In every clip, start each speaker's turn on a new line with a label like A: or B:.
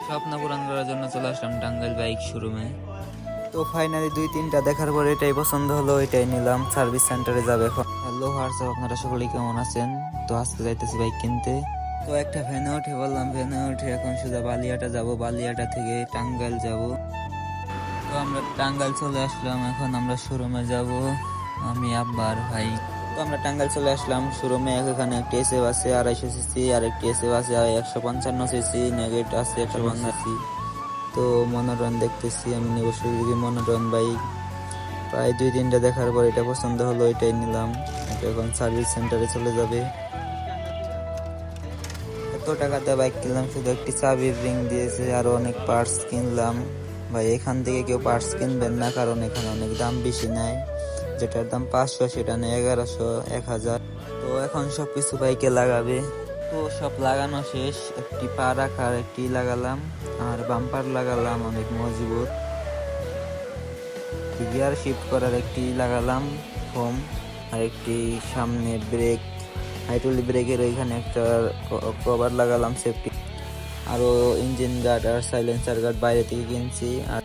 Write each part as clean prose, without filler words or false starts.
A: স্বপ্ন পূরণ করার জন্য চলে আসলাম টাঙ্গাইল বাইক শোরুমে। তো ফাইনালি 2-3টা দেখার পর এটাই পছন্দ হলো, এটাই নিলাম। সার্ভিস সেন্টারে যাবে এখন। হ্যালো হোয়াটসঅ্যাপ, আপনারা সকলেই কেমন আছেন? তো আজকে যাইতেছি বাইক কিনতে। তো একটা ভ্যানে উঠে বললাম, ভ্যানে উঠে এখন সোজা বালিয়াটা যাব, বালিয়াটা থেকে টাঙ্গাইল যাব। তো আমরা টাঙ্গাইল চলে আসলাম, এখন আমরা শোরুমে যাব, আমি আব্বার ভাই। তো আমরা টাঙ্গাইল চলে আসলাম শোরুমে। এখানে একটি এসএফ আছে 250 সিসি, আর একটি এসএফ আছে 155 সিসি, নেগেট আছে 155 সিসি। তো মনোরণ দেখতেছি, আমি নেব সুজুকি মনোরণ বাইক। প্রায় 2-3টা দেখার পর এটা পছন্দ হলো, এটাই নিলাম। এটা এখন সার্ভিস সেন্টারে চলে যাবে। এত টাকাতে বাইক কিনলাম, শুধু একটি চাবির রিং দিয়েছে, আরো অনেক পার্টস কিনলাম। ভাই এখান থেকে কেউ পার্টস কিনবেন না, কারণ এখানে অনেক দাম বেশি নেয়। যেটার দাম 500 সেটা নেয় 1100, 1000। তো এখন সবকিছু বাইকে লাগাবে। তো সব লাগানো শেষ, একটি পা রাখার একটি লাগালাম, আর বাম্পার লাগালাম অনেক মজবুত। গিয়ার শিফট করার একটি লাগালাম ফোম, আর একটি সামনে ব্রেক, হাইড্রোলিক ব্রেকের ওইখানে একটা কভার লাগালাম সেফটি। আরো ইঞ্জিন গার্ড আর সাইলেন্সার গার্ড বাইরে থেকে কিনছি। আর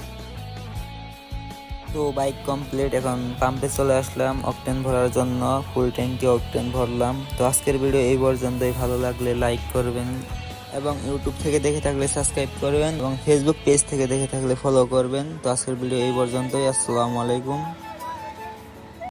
A: তো বাইক কমপ্লিট, এখন পাম্পে চলে আসলাম অকটেন ভরার জন্য। ফুল ট্যাঙ্কি অকটেন ভরলাম। তো আজকের ভিডিও এই পর্যন্তই। ভালো লাগলে লাইক করবেন, এবং ইউটিউব থেকে দেখে থাকলে সাবস্ক্রাইব করবেন, এবং ফেসবুক পেজ থেকে দেখে থাকলে ফলো করবেন। তো আজকের ভিডিও এই পর্যন্তই। আসসালামু আলাইকুম।